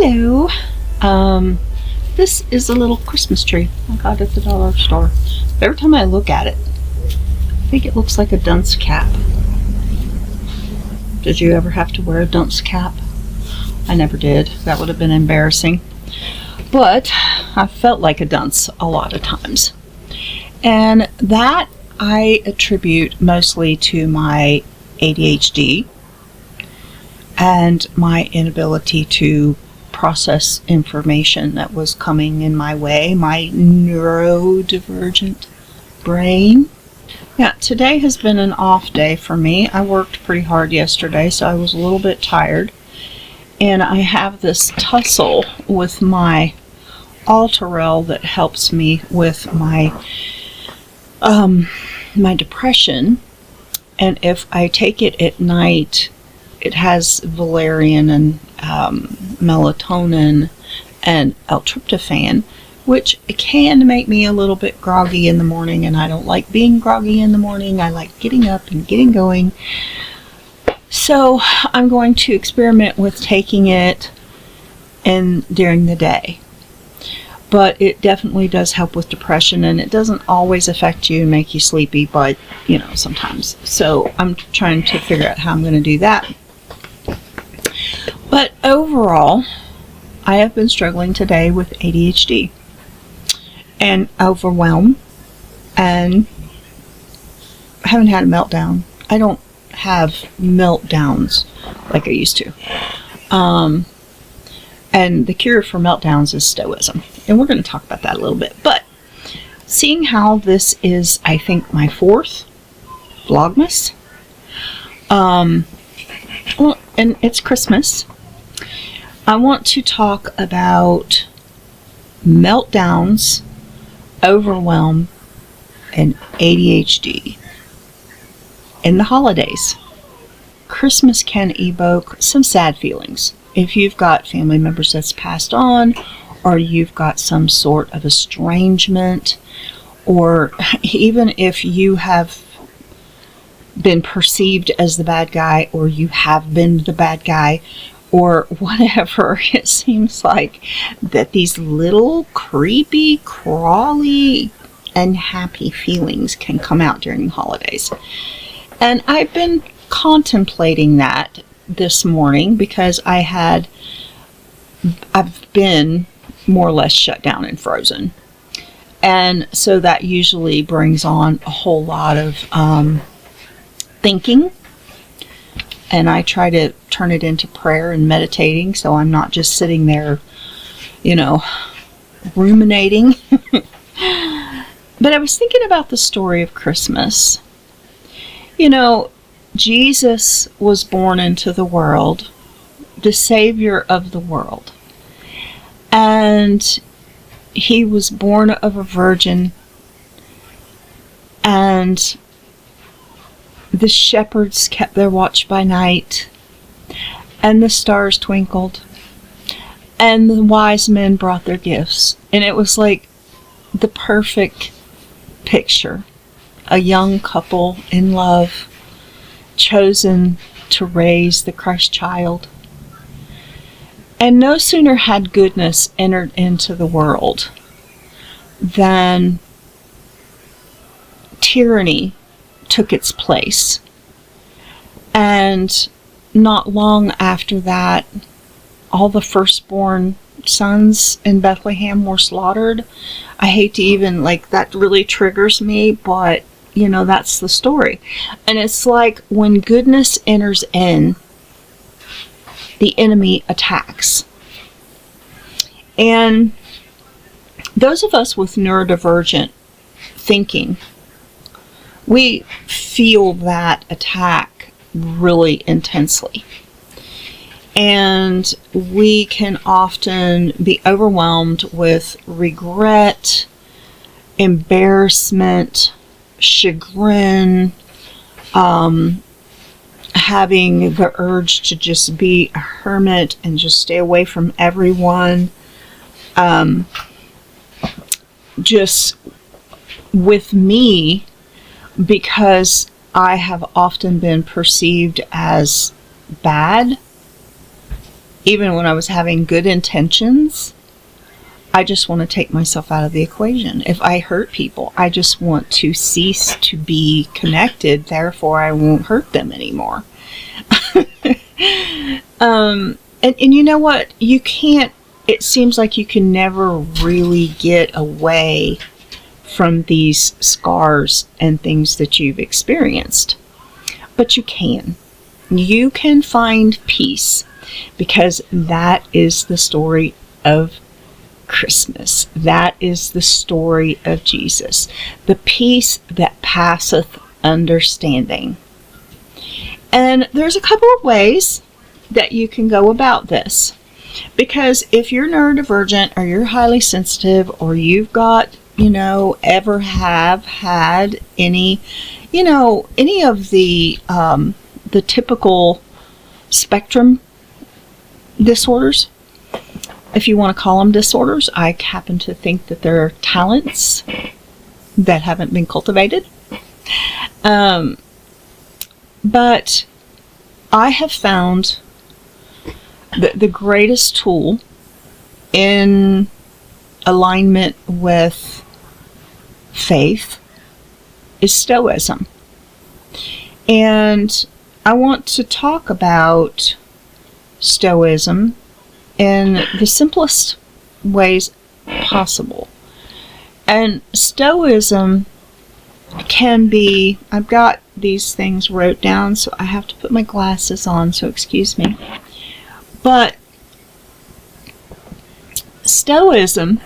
Hello. This is a little Christmas tree I got at the dollar store. Every time I look at it, I think it looks like a dunce cap. Did you ever have to wear a dunce cap? I never did. That would have been embarrassing. But I felt like a dunce a lot of times. And that I attribute mostly to my ADHD and my inability to process information that was coming in my way, my neurodivergent brain. Yeah, today has been an off day for me. I worked pretty hard yesterday, so I was a little bit tired. And I have this tussle with my Altarel that helps me with my my depression. And if I take it at night, it has valerian and melatonin and L-tryptophan, which can make me a little bit groggy in the morning, and I don't like being groggy in the morning. I like getting up and getting going. So I'm going to experiment with taking it during the day. But it definitely does help with depression, and it doesn't always affect you and make you sleepy, but sometimes. So I'm trying to figure out how I'm going to do that. But overall, I have been struggling today with ADHD and overwhelm, and I haven't had a meltdown. I don't have meltdowns like I used to. And the cure for meltdowns is stoicism. And we're going to talk about that a little bit. But seeing how this is, I think, my 4th Vlogmas, well, and it's Christmas, I want to talk about meltdowns, overwhelm, and ADHD in the holidays. Christmas can evoke some sad feelings. If you've got family members that's passed on, or you've got some sort of estrangement, or even if you have been perceived as the bad guy, or you have been the bad guy, or whatever, it seems like that these little creepy, crawly, unhappy feelings can come out during the holidays. And I've been contemplating that this morning because I've been more or less shut down and frozen. And so that usually brings on a whole lot of thinking. And I try to turn it into prayer and meditating, so I'm not just sitting there, ruminating. But I was thinking about the story of Christmas. Jesus was born into the world, the Savior of the world. And he was born of a virgin, and the shepherds kept their watch by night, and the stars twinkled, and the wise men brought their gifts. And it was like the perfect picture. A young couple in love, chosen to raise the Christ child. And no sooner had goodness entered into the world than tyranny took its place. And not long after that, all the firstborn sons in Bethlehem were slaughtered. I hate to even, that really triggers me, but that's the story. And it's like when goodness enters in, the enemy attacks. And those of us with neurodivergent thinking, we feel that attack really intensely. And we can often be overwhelmed with regret, embarrassment, chagrin, having the urge to just be a hermit and just stay away from everyone. Just with me, because I have often been perceived as bad even when I was having good intentions, I just want to take myself out of the equation. If I hurt people, I just want to cease to be connected. Therefore, I won't hurt them anymore. And you know what? You can't, it seems like you can never really get away from these scars and things that you've experienced. But you can. You can find peace, because that is the story of Christmas. That is the story of Jesus. The peace that passeth understanding. And there's a couple of ways that you can go about this. Because if you're neurodivergent, or you're highly sensitive, or you've got, ever have had any of the typical spectrum disorders, if you want to call them disorders, I happen to think that they're talents that haven't been cultivated. But I have found that the greatest tool in alignment with faith is Stoicism. And I want to talk about Stoicism in the simplest ways possible. And Stoicism can be, I've got these things wrote down, so I have to put my glasses on, so excuse me. But Stoicism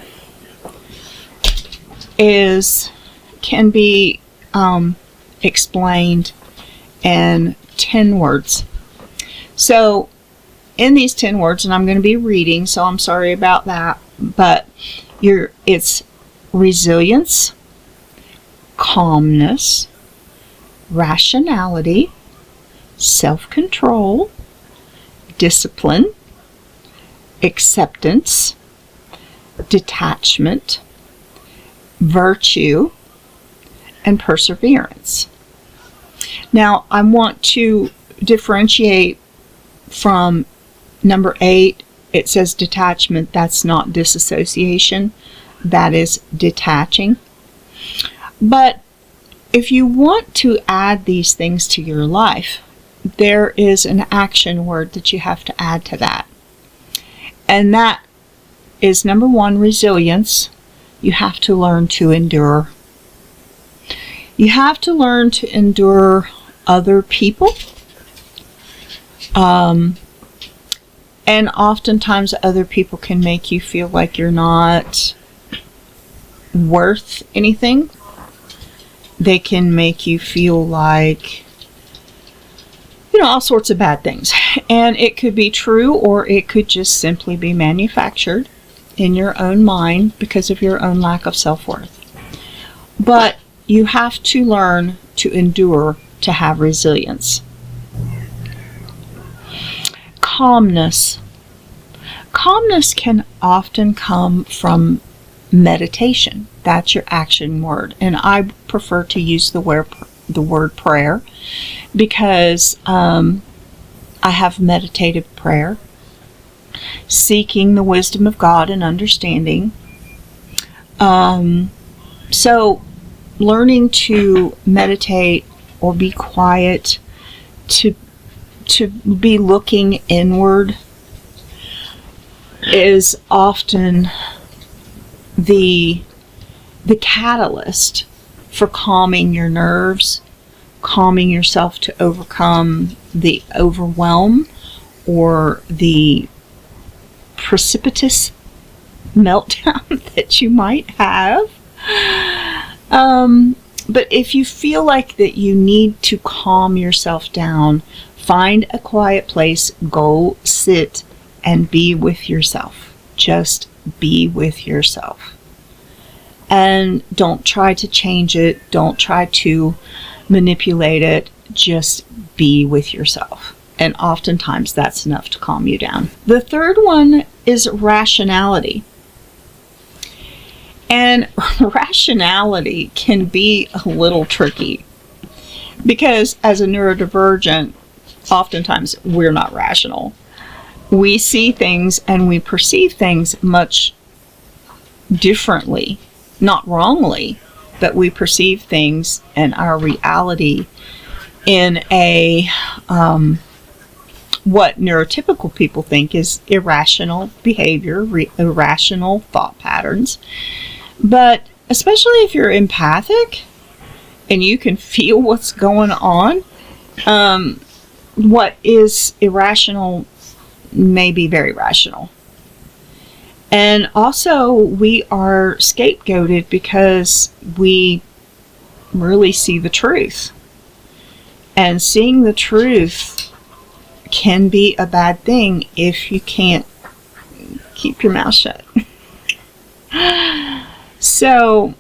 can be explained in 10 words. So in these 10 words, and I'm going to be reading, so I'm sorry about that, but it's resilience, calmness, rationality, self-control, discipline, acceptance, detachment, virtue, and perseverance. Now, I want to differentiate from number 8. It says detachment. That's not disassociation. That is detaching. But if you want to add these things to your life, there is an action word that you have to add to that. And that is number 1, resilience. You have to learn to endure. You have to learn to endure other people. And oftentimes other people can make you feel like you're not worth anything. They can make you feel like, all sorts of bad things. And it could be true, or it could just simply be manufactured in your own mind because of your own lack of self-worth. But you have to learn to endure to have resilience. Calmness. Calmness can often come from meditation. That's your action word. And I prefer to use the word prayer, because I have meditative prayer, seeking the wisdom of God and understanding. So learning to meditate or be quiet, to be looking inward, is often the catalyst for calming your nerves, calming yourself to overcome the overwhelm or the precipitous meltdown that you might have. But if you feel like that you need to calm yourself down, find a quiet place, go sit and be with yourself. Just be with yourself. And don't try to change it. Don't try to manipulate it. Just be with yourself. And oftentimes that's enough to calm you down. The third one is rationality. And rationality can be a little tricky, because as a neurodivergent, oftentimes we're not rational. we see things and we perceive things much differently, not wrongly, but we perceive things and our reality in a what neurotypical people think is irrational behavior, irrational thought patterns. But especially if you're empathic and you can feel what's going on, what is irrational may be very rational. And also, we are scapegoated because we really see the truth. And seeing the truth can be a bad thing if you can't keep your mouth shut. So,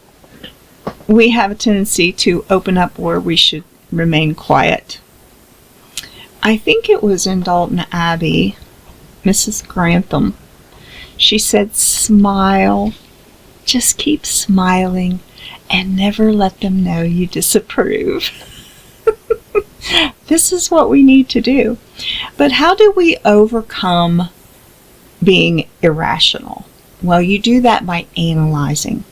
we have a tendency to open up where we should remain quiet. I think it was in Dalton Abbey, Mrs. Grantham. She said, smile, just keep smiling, and never let them know you disapprove. This is what we need to do. But how do we overcome being irrational? Well, you do that by analyzing.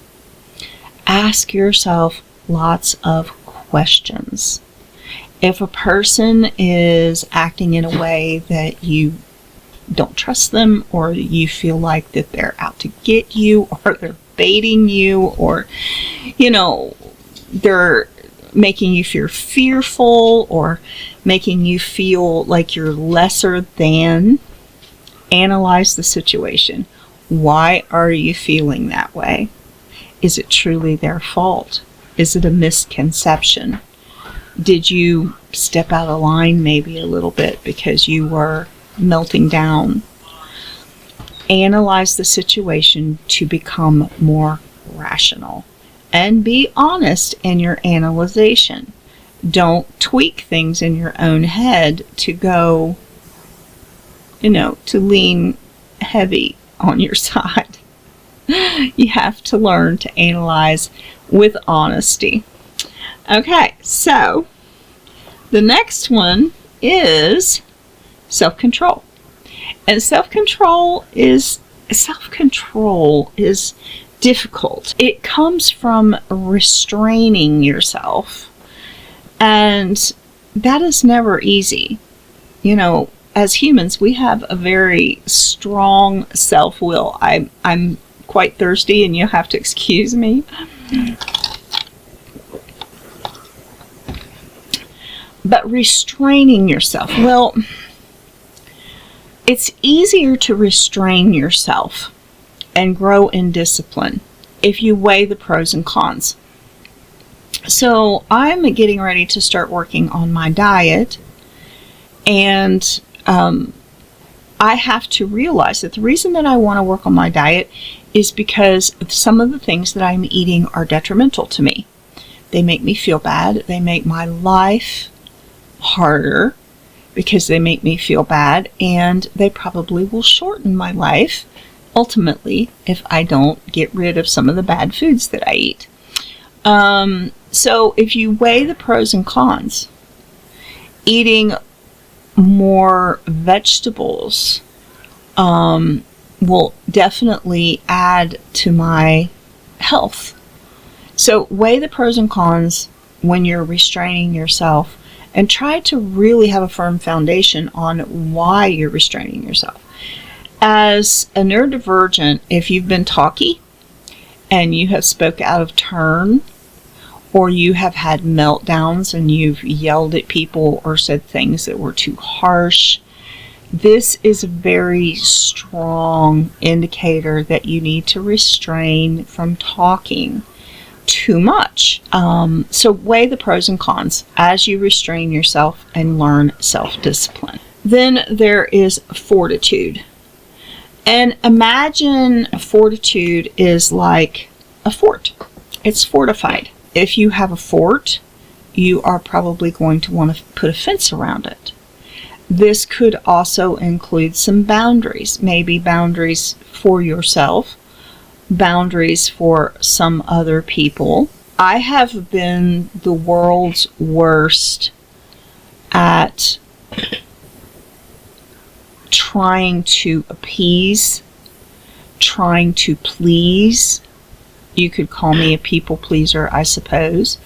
Ask yourself lots of questions. If a person is acting in a way that you don't trust them, or you feel like that they're out to get you, or they're baiting you, or, they're making you feel fearful, or making you feel like you're lesser than, analyze the situation. Why are you feeling that way? Is it truly their fault? Is it a misconception? Did you step out of line maybe a little bit because you were melting down? Analyze the situation to become more rational. And be honest in your analyzation. Don't tweak things in your own head to go, to lean heavy on your side. You have to learn to analyze with honesty. Okay, so the next one is self-control. And self-control is difficult. It comes from restraining yourself, and that is never easy. As humans, we have a very strong self-will. I'm quite thirsty, and you'll have to excuse me. But restraining yourself, well, it's easier to restrain yourself and grow in discipline if you weigh the pros and cons. So I'm getting ready to start working on my diet, and I have to realize that the reason that I want to work on my diet is because some of the things that I'm eating are detrimental to me. They make me feel bad. They make my life harder because they make me feel bad, and they probably will shorten my life ultimately if I don't get rid of some of the bad foods that I eat. So if you weigh the pros and cons, eating more vegetables will definitely add to my health. So weigh the pros and cons when you're restraining yourself, and try to really have a firm foundation on why you're restraining yourself. As a neurodivergent, if you've been talky and you have spoke out of turn, or you have had meltdowns and you've yelled at people or said things that were too harsh, this is a very strong indicator that you need to restrain from talking too much. So weigh the pros and cons as you restrain yourself and learn self-discipline. Then there is fortitude. And imagine fortitude is like a fort. It's fortified. If you have a fort, you are probably going to want to put a fence around it. This could also include some boundaries, maybe boundaries for yourself, boundaries for some other people. I have been the world's worst at trying to appease, trying to please. You could call me a people pleaser, I suppose.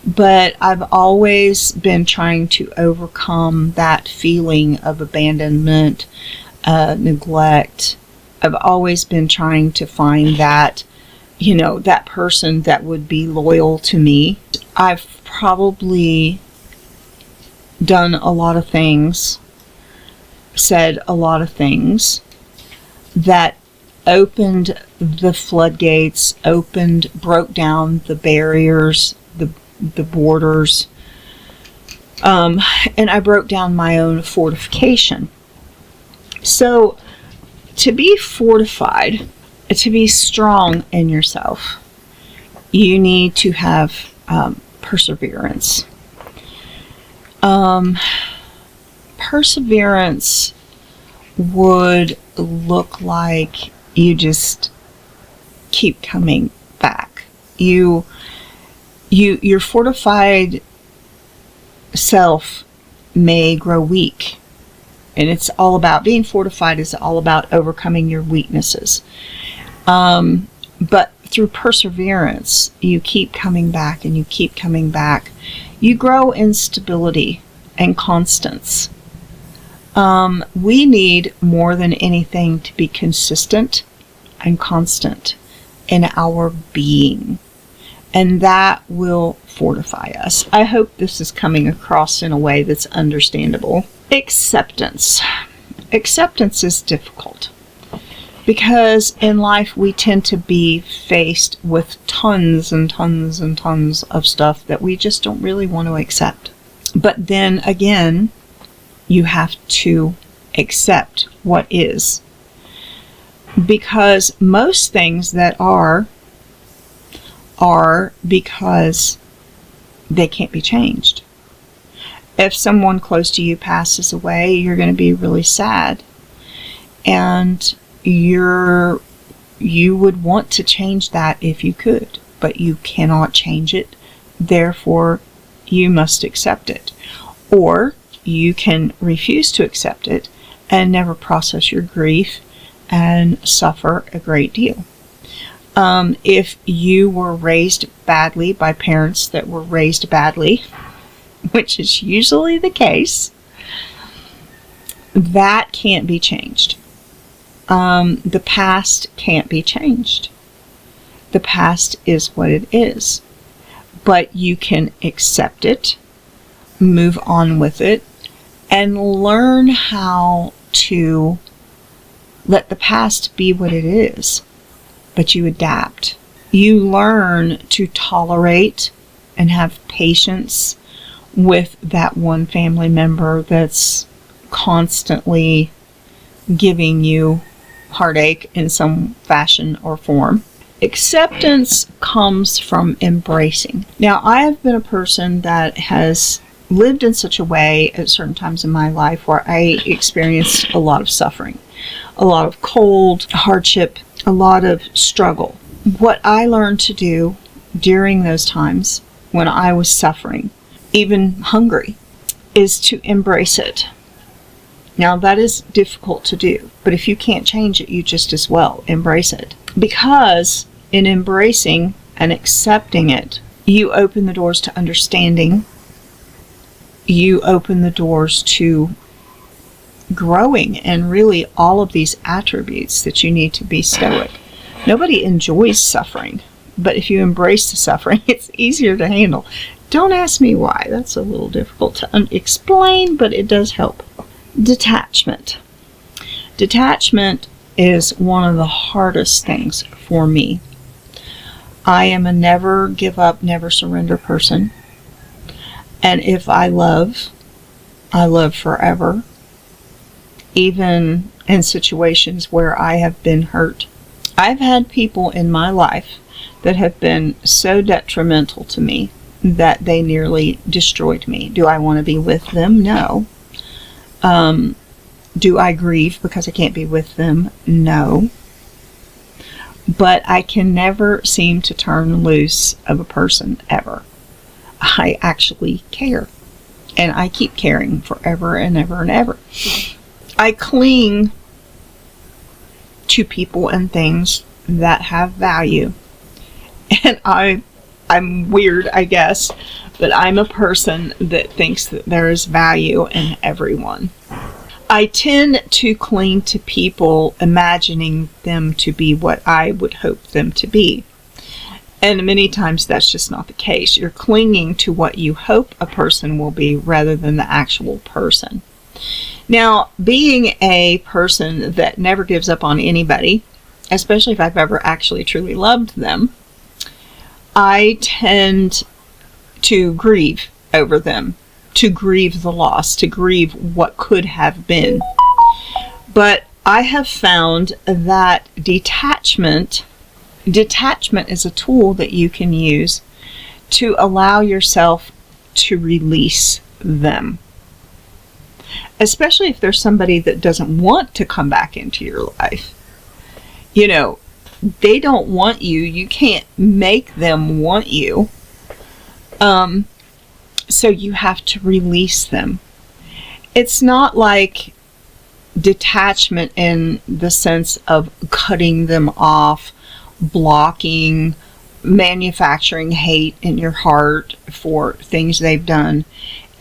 But I've always been trying to overcome that feeling of abandonment, neglect. I've always been trying to find that, that person that would be loyal to me. I've probably done a lot of things, said a lot of things that opened the floodgates, broke down the barriers, the borders, and I broke down my own fortification. So to be fortified, to be strong in yourself, you need to have perseverance. Perseverance would look like you just keep coming back. Your fortified self may grow weak, and it's all about being fortified. Is all about overcoming your weaknesses. But through perseverance, you keep coming back and you keep coming back. You grow in stability and constance. We need more than anything to be consistent and constant in our being. And that will fortify us. I hope this is coming across in a way that's understandable. Acceptance. Acceptance is difficult because in life we tend to be faced with tons and tons and tons of stuff that we just don't really want to accept. But then again, you have to accept what is. Because most things that are because they can't be changed. If someone close to you passes away, you're going to be really sad. And you would want to change that if you could, but you cannot change it. Therefore, you must accept it. Or you can refuse to accept it and never process your grief and suffer a great deal. If you were raised badly by parents that were raised badly, which is usually the case, that can't be changed. The past can't be changed. The past is what it is. But you can accept it, move on with it, and learn how to let the past be what it is. But you adapt. You learn to tolerate and have patience with that one family member that's constantly giving you heartache in some fashion or form. Acceptance comes from embracing. Now, I have been a person that has lived in such a way at certain times in my life where I experienced a lot of suffering, a lot of cold, hardship, a lot of struggle. What I learned to do during those times when I was suffering, even hungry, is to embrace it. Now, that is difficult to do, but if you can't change it, you just as well embrace it. Because in embracing and accepting it, you open the doors to understanding. You open the doors to growing and really all of these attributes that you need to be stoic. Nobody enjoys suffering, but if you embrace the suffering, it's easier to handle. Don't ask me why. That's a little difficult to explain, but it does help. Detachment. Detachment is one of the hardest things for me. I am a never give up, never surrender person. And if I love forever. Even in situations where I have been hurt. I've had people in my life that have been so detrimental to me that they nearly destroyed me. Do I want to be with them? No. Do I grieve because I can't be with them? No. But I can never seem to turn loose of a person, ever. I actually care. And I keep caring forever and ever and ever. I cling to people and things that have value. And I'm weird, I guess, but I'm a person that thinks that there is value in everyone. I tend to cling to people imagining them to be what I would hope them to be. And many times that's just not the case. You're clinging to what you hope a person will be rather than the actual person. Now, being a person that never gives up on anybody, especially if I've ever actually truly loved them, I tend to grieve over them, to grieve the loss, to grieve what could have been. But I have found that detachment is a tool that you can use to allow yourself to release them. Especially if there's somebody that doesn't want to come back into your life. You know, they don't want you. You can't make them want you. So you have to release them. It's not like detachment in the sense of cutting them off, blocking, manufacturing hate in your heart for things they've done.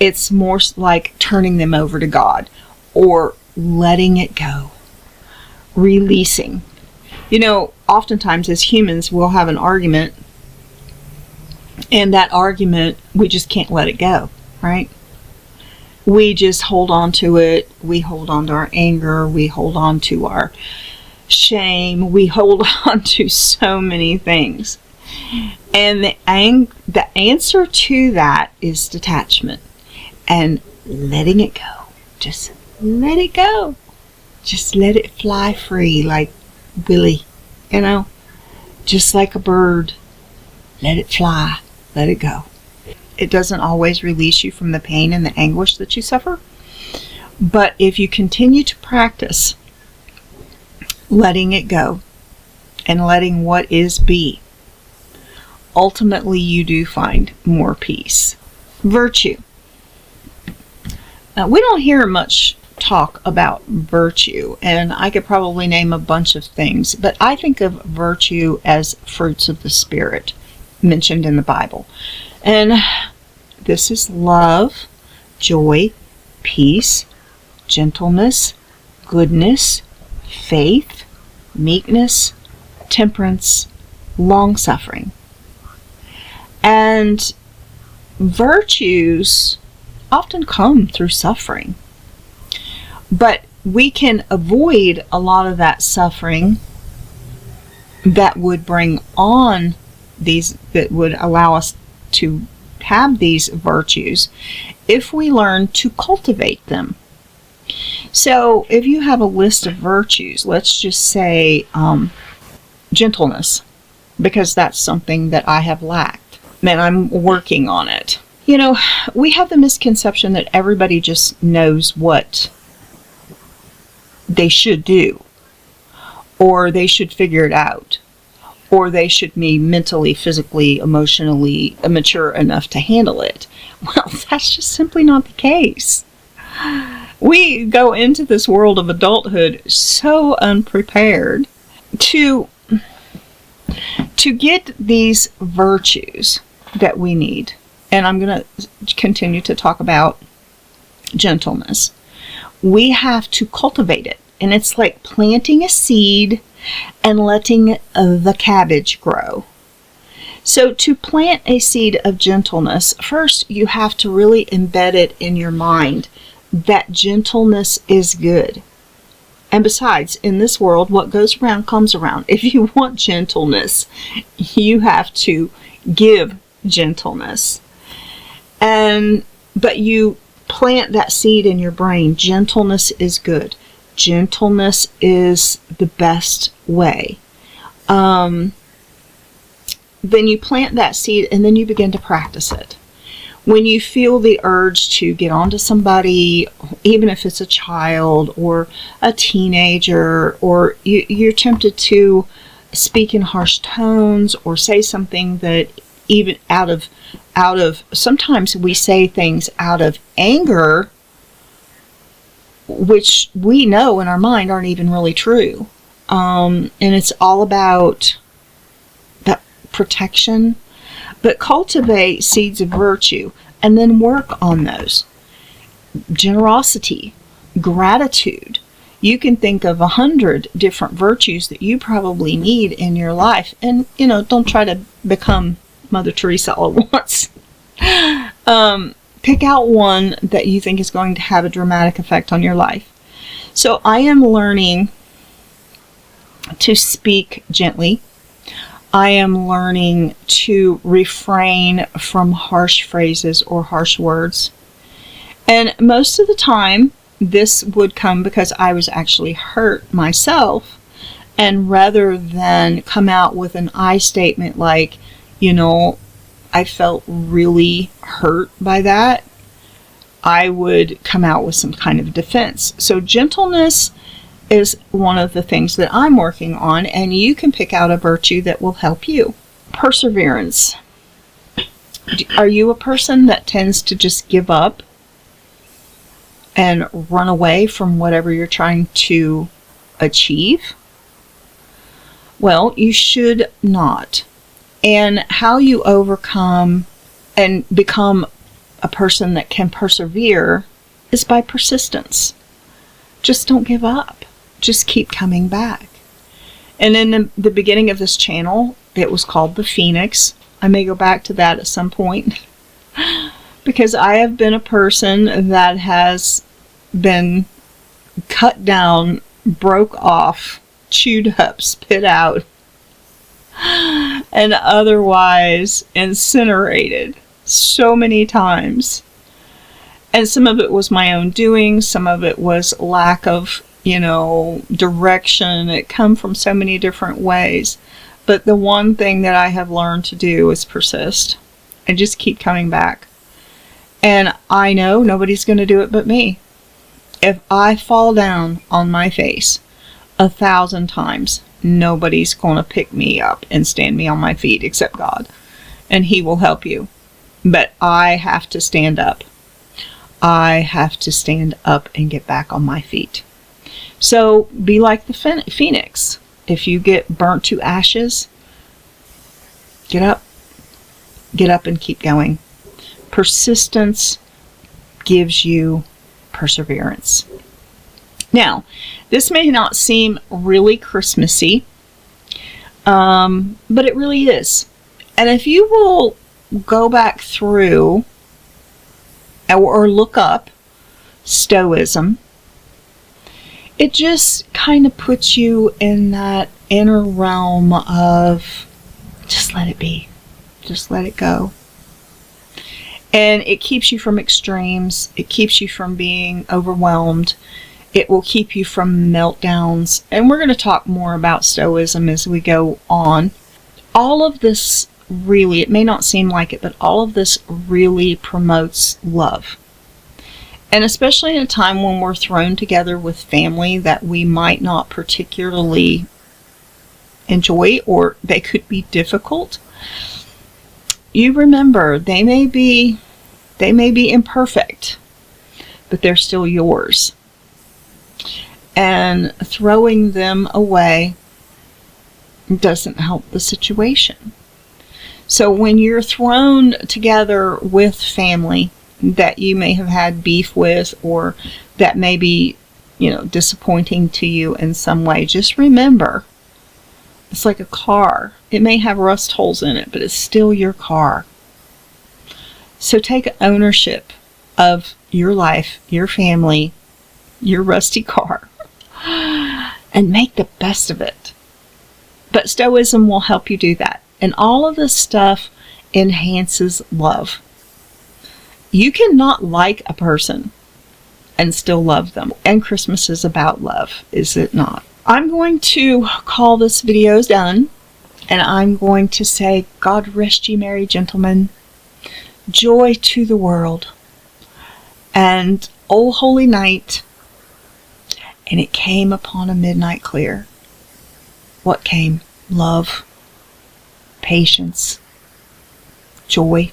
It's more like turning them over to God or letting it go, releasing. You know, oftentimes as humans, we'll have an argument, and that argument, we just can't let it go, right? We just hold on to it. We hold on to our anger. We hold on to our shame. We hold on to so many things. And the answer to that is detachment and letting it go. Just let it go. Just let it fly free like Willie, you know, just like a bird. Let it fly. Let it go. It doesn't always release you from the pain and the anguish that you suffer. But if you continue to practice letting it go and letting what is be, ultimately you do find more peace. Virtue. We don't hear much talk about virtue, and I could probably name a bunch of things, but I think of virtue as fruits of the Spirit mentioned in the Bible. And this is love, joy, peace, gentleness, goodness, faith, meekness, temperance, long-suffering. And virtues often come through suffering. But we can avoid a lot of that suffering that would bring on these, that would allow us to have these virtues if we learn to cultivate them. So if you have a list of virtues, let's just say gentleness, because that's something that I have lacked and I'm working on it. You know, we have the misconception that everybody just knows what they should do, or they should figure it out, or they should be mentally, physically, emotionally mature enough to handle it. Well, that's just simply not the case. We go into this world of adulthood so unprepared to get these virtues that we need. And I'm going to continue to talk about gentleness. We have to cultivate it. And it's like planting a seed and letting the cabbage grow. So to plant a seed of gentleness, first you have to really embed it in your mind that gentleness is good. And besides, in this world, what goes around comes around. If you want gentleness, you have to give gentleness. But you plant that seed in your brain. Gentleness is good. Gentleness is the best way. Then you plant that seed and then you begin to practice it. When you feel the urge to get onto somebody, even if it's a child or a teenager, or you're tempted to speak in harsh tones or say something that even out of sometimes we say things out of anger which we know in our mind aren't even really true. And it's all about that protection. But cultivate seeds of virtue and then work on those. Generosity, gratitude. You can think of 100 different virtues that you probably need in your life. And, don't try to become Mother Teresa all at once. Pick out one that you think is going to have a dramatic effect on your life. So I am learning to speak gently. I am learning to refrain from harsh phrases or harsh words. And most of the time, this would come because I was actually hurt myself. And rather than come out with an I statement like, I felt really hurt by that, I would come out with some kind of defense. So gentleness is one of the things that I'm working on, and you can pick out a virtue that will help you. Perseverance. Are you a person that tends to just give up and run away from whatever you're trying to achieve? Well, you should not. And how you overcome and become a person that can persevere is by persistence. Just don't give up. Just keep coming back. And in the beginning of this channel, it was called the Phoenix. I may go back to that at some point. Because I have been a person that has been cut down, broke off, chewed up, spit out, and otherwise incinerated so many times. And some of it was my own doing, some of it was lack of, direction. It come from so many different ways. But the one thing that I have learned to do is persist and just keep coming back. And I know nobody's going to do it but me. If I fall down on my face 1,000 times, nobody's going to pick me up and stand me on my feet except God. And He will help you. But I have to stand up. I have to stand up and get back on my feet. So be like the Phoenix. If you get burnt to ashes, get up. Get up and keep going. Persistence gives you perseverance. Now, this may not seem really Christmassy, but it really is. And if you will go back through or look up Stoicism, it just kind of puts you in that inner realm of just let it be. Just let it go. And it keeps you from extremes. It keeps you from being overwhelmed. It will keep you from meltdowns. And we're going to talk more about Stoicism as we go on. All of this really, it may not seem like it, but all of this really promotes love. And especially in a time when we're thrown together with family that we might not particularly enjoy, or they could be difficult. You remember, they may be imperfect, but they're still yours. And throwing them away doesn't help the situation. So when you're thrown together with family that you may have had beef with, or that may be, disappointing to you in some way, just remember, it's like a car. It may have rust holes in it, but it's still your car. So take ownership of your life, your family, your rusty car, and make the best of it. But Stoicism will help you do that. And all of this stuff enhances love. You cannot like a person and still love them. And Christmas is about love, is it not? I'm going to call this video done, and I'm going to say, God rest ye merry gentlemen, joy to the world, and O holy night, and it came upon a midnight clear. What came? Love, patience, joy.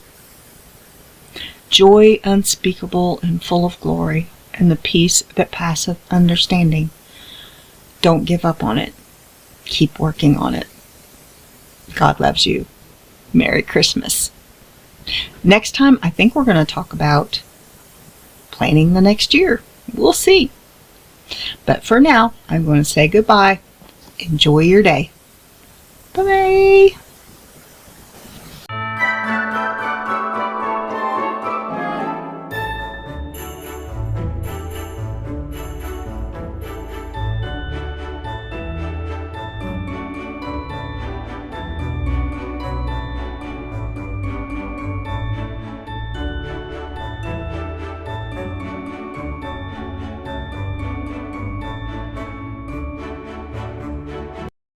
Joy unspeakable and full of glory, and the peace that passeth understanding. Don't give up on it. Keep working on it. God loves you. Merry Christmas. Next time, I think we're going to talk about planning the next year. We'll see. But for now, I'm going to say goodbye. Enjoy your day. Bye-bye.